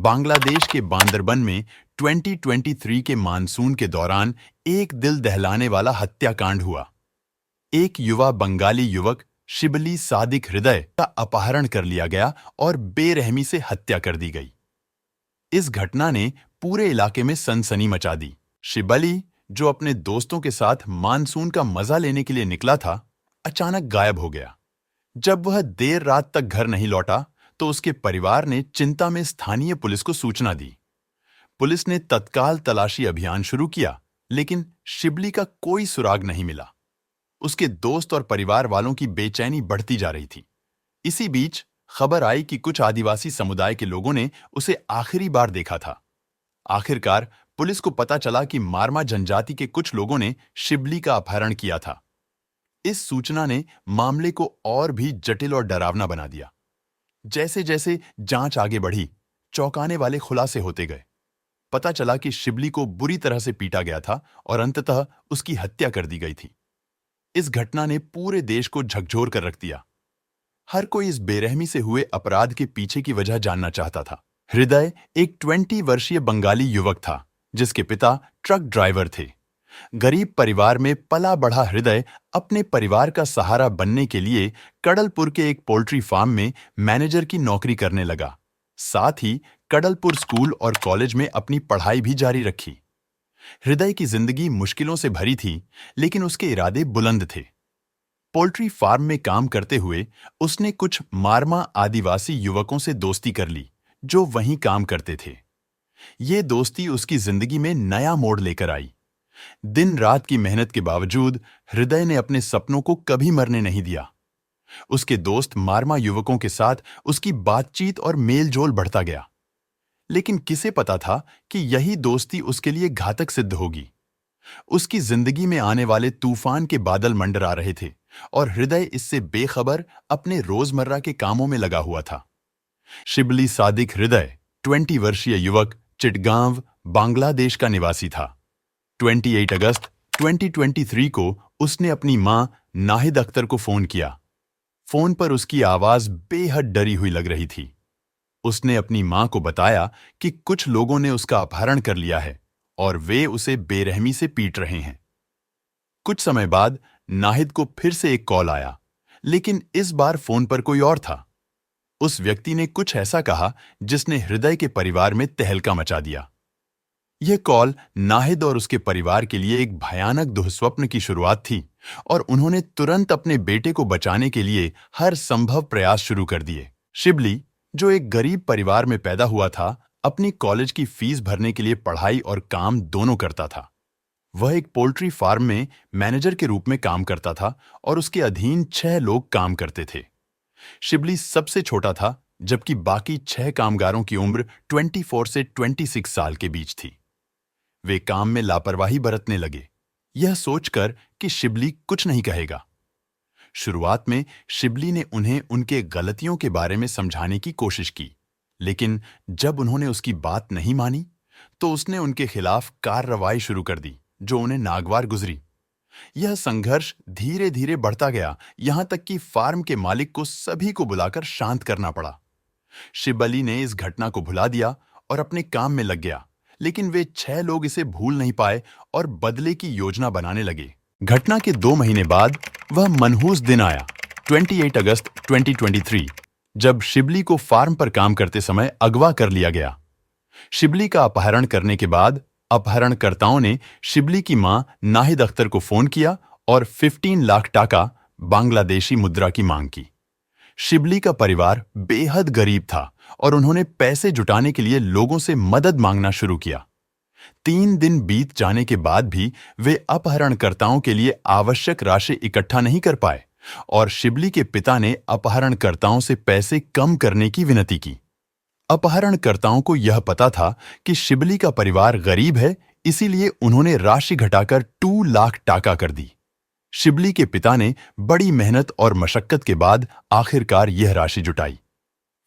बांग्लादेश के बांदरबन में 2023 के मानसून के दौरान एक दिल दहलाने वाला हत्याकांड हुआ। एक युवा बंगाली युवक शिबली सादिक हृदय का अपहरण कर लिया गया और बेरहमी से हत्या कर दी गई। इस घटना ने पूरे इलाके में सनसनी मचा दी। शिबली, जो अपने दोस्तों के साथ मानसून का मजा लेने के लिए निकला था, अचानक गायब हो गया। जब वह देर रात तक घर नहीं लौटा तो उसके परिवार ने चिंता में स्थानीय पुलिस को सूचना दी। पुलिस ने तत्काल तलाशी अभियान शुरू किया, लेकिन शिबली का कोई सुराग नहीं मिला। उसके दोस्त और परिवार वालों की बेचैनी बढ़ती जा रही थी। इसी बीच खबर आई कि कुछ आदिवासी समुदाय के लोगों ने उसे आखिरी बार देखा था। आखिरकार पुलिस को पता चला कि मारमा जनजाति के कुछ लोगों ने शिबली का अपहरण किया था। इस सूचना ने मामले को और भी जटिल और डरावना बना दिया। जैसे जैसे जांच आगे बढ़ी, चौंकाने वाले खुलासे होते गए। पता चला कि शिबली को बुरी तरह से पीटा गया था और अंततः उसकी हत्या कर दी गई थी। इस घटना ने पूरे देश को झकझोर कर रख दिया। हर कोई इस बेरहमी से हुए अपराध के पीछे की वजह जानना चाहता था। हृदय एक 20 वर्षीय बंगाली युवक था, जिसके पिता ट्रक ड्राइवर थे। गरीब परिवार में पला बढ़ा हृदय अपने परिवार का सहारा बनने के लिए कडलपुर के एक पोल्ट्री फार्म में मैनेजर की नौकरी करने लगा। साथ ही कडलपुर स्कूल और कॉलेज में अपनी पढ़ाई भी जारी रखी। हृदय की जिंदगी मुश्किलों से भरी थी, लेकिन उसके इरादे बुलंद थे। पोल्ट्री फार्म में काम करते हुए उसने कुछ मारमा आदिवासी युवकों से दोस्ती कर ली, जो वहीं काम करते थे। ये दोस्ती उसकी जिंदगी में नया मोड़ लेकर आई। दिन रात की मेहनत के बावजूद हृदय ने अपने सपनों को कभी मरने नहीं दिया। उसके दोस्त मारमा युवकों के साथ उसकी बातचीत और मेलजोल बढ़ता गया। लेकिन किसे पता था कि यही दोस्ती उसके लिए घातक सिद्ध होगी। उसकी जिंदगी में आने वाले तूफान के बादल मंडरा रहे थे और हृदय इससे बेखबर अपने रोजमर्रा के कामों में लगा हुआ था। शिबली सादिक हृदय 20 वर्षीय युवक चिटगांव, बांग्लादेश का निवासी था। 28 अगस्त 2023 को उसने अपनी मां नाहिद अख्तर को फोन किया। फोन पर उसकी आवाज बेहद डरी हुई लग रही थी। उसने अपनी मां को बताया कि कुछ लोगों ने उसका अपहरण कर लिया है और वे उसे बेरहमी से पीट रहे हैं। कुछ समय बाद नाहिद को फिर से एक कॉल आया, लेकिन इस बार फोन पर कोई और था। उस व्यक्ति ने कुछ ऐसा कहा जिसने हृदय के परिवार में तहलका मचा दिया। यह कॉल नाहिद और उसके परिवार के लिए एक भयानक दुःस्वप्न की शुरुआत थी और उन्होंने तुरंत अपने बेटे को बचाने के लिए हर संभव प्रयास शुरू कर दिए। शिबली, जो एक गरीब परिवार में पैदा हुआ था, अपनी कॉलेज की फीस भरने के लिए पढ़ाई और काम दोनों करता था। वह एक पोल्ट्री फार्म में मैनेजर के रूप में काम करता था और उसके अधीन 6 लोग काम करते थे। शिबली सबसे छोटा था, जबकि बाकी 6 कामगारों की उम्र 24 से 26 साल के बीच थी। वे काम में लापरवाही बरतने लगे, यह सोचकर कि शिबली कुछ नहीं कहेगा। शुरुआत में शिबली ने उन्हें उनके गलतियों के बारे में समझाने की कोशिश की, लेकिन जब उन्होंने उसकी बात नहीं मानी, तो उसने उनके खिलाफ कार्रवाई शुरू कर दी, जो उन्हें नागवार गुजरी। यह संघर्ष धीरे धीरे बढ़ता गया, यहां तक कि फार्म के मालिक को सभी को बुलाकर शांत करना पड़ा। शिबली ने इस घटना को भुला दिया और अपने काम में लग गया, लेकिन वे 6 लोग इसे भूल नहीं पाए और बदले की योजना बनाने लगे। घटना के 2 महीने बाद वह मनहूस दिन आया, 28 अगस्त 2023, जब शिबली को फार्म पर काम करते समय अगवा कर लिया गया। शिबली का अपहरण करने के बाद अपहरणकर्ताओं ने शिबली की मां नाहिद अख्तर को फोन किया और 15 लाख टाका बांग्लादेशी मुद्रा की मांग की। शिबली का परिवार बेहद गरीब था और उन्होंने पैसे जुटाने के लिए लोगों से मदद मांगना शुरू किया। 3 दिन बीत जाने के बाद भी वे अपहरणकर्ताओं के लिए आवश्यक राशि इकट्ठा नहीं कर पाए और शिबली के पिता ने अपहरणकर्ताओं से पैसे कम करने की विनती की। अपहरणकर्ताओं को यह पता था कि शिबली का परिवार गरीब है, इसीलिए उन्होंने राशि घटाकर 2 लाख टाका कर दी। शिबली के पिता ने बड़ी मेहनत और मशक्कत के बाद आखिरकार यह राशि जुटाई।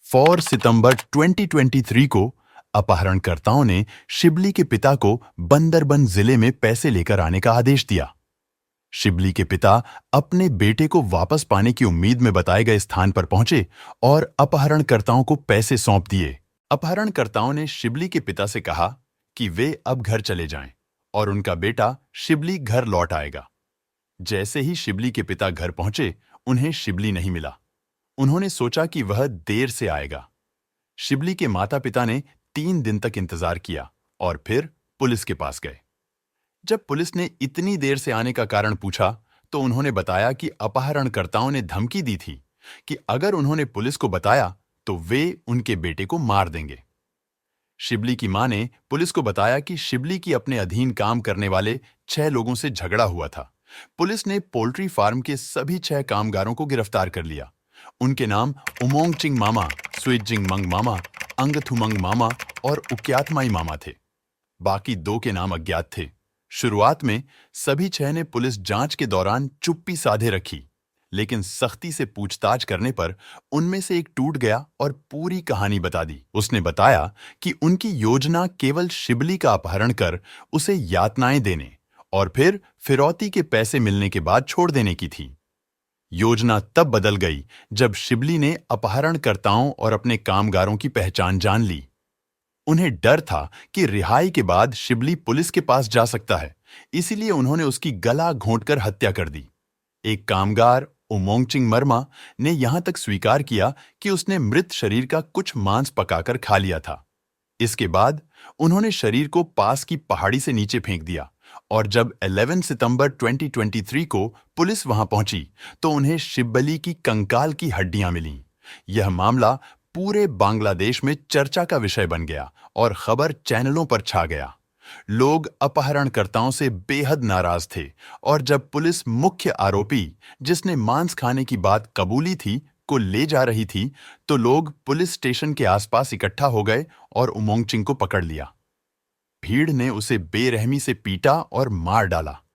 4 सितंबर 2023 को अपहरणकर्ताओं ने शिबली के पिता को बंदरबन जिले में पैसे लेकर आने का आदेश दिया। शिबली के पिता अपने बेटे को वापस पाने की उम्मीद में बताए गए स्थान पर पहुंचे और अपहरणकर्ताओं को पैसे सौंप दिए। अपहरणकर्ताओं ने शिबली के पिता से कहा कि वे अब घर चले जाएं और उनका बेटा शिबली घर लौट आएगा। जैसे ही शिबली के पिता घर पहुंचे, उन्हें शिबली नहीं मिला। उन्होंने सोचा कि वह देर से आएगा। शिबली के माता पिता ने 3 दिन तक इंतजार किया और फिर पुलिस के पास गए। जब पुलिस ने इतनी देर से आने का कारण पूछा, तो उन्होंने बताया कि अपहरणकर्ताओं ने धमकी दी थी कि अगर उन्होंने पुलिस को बताया तो वे उनके बेटे को मार देंगे। शिबली की मां ने पुलिस को बताया कि शिबली की अपने अधीन काम करने वाले 6 लोगों से झगड़ा हुआ था। पुलिस ने पोल्ट्री फार्म के सभी 6 कामगारों को गिरफ्तार कर लिया। उनके नाम उमोंगचिंग मामा, स्विटजिंग मंग मामा, अंगथुमंग मामा और उक्यातमाई मामा थे। बाकी 2 के नाम अज्ञात थे। शुरुआत में सभी 6 ने पुलिस जांच के दौरान चुप्पी साधे रखी, लेकिन सख्ती से पूछताछ करने पर उनमें से एक टूट गया और पूरी कहानी बता दी। उसने बताया कि उनकी योजना केवल शिबली का अपहरण कर उसे यातनाएं देने और फिर फिरौती के पैसे मिलने के बाद छोड़ देने की थी। योजना तब बदल गई जब शिबली ने अपहरणकर्ताओं और अपने कामगारों की पहचान जान ली। उन्हें डर था कि रिहाई के बाद शिबली पुलिस के पास जा सकता है, इसीलिए उन्होंने उसकी गला घोंटकर हत्या कर दी। एक कामगार उमोंगचिंग मरमा ने यहां तक स्वीकार किया कि उसने मृत शरीर का कुछ मांस पकाकर खा लिया था। इसके बाद उन्होंने शरीर को पास की पहाड़ी से नीचे फेंक दिया और जब 11 सितंबर 2023 को पुलिस वहां पहुंची तो उन्हें शिबली की कंकाल की हड्डियां मिलीं। यह मामला पूरे बांग्लादेश में चर्चा का विषय बन गया और खबर चैनलों पर छा गया। लोग अपहरणकर्ताओं से बेहद नाराज थे और जब पुलिस मुख्य आरोपी, जिसने मांस खाने की बात कबूली थी, को ले जा रही थी, तो लोग पुलिस स्टेशन के आसपास इकट्ठा हो गए और उमोंगचिंग को पकड़ लिया। भीड़ ने उसे बेरहमी से पीटा और मार डाला।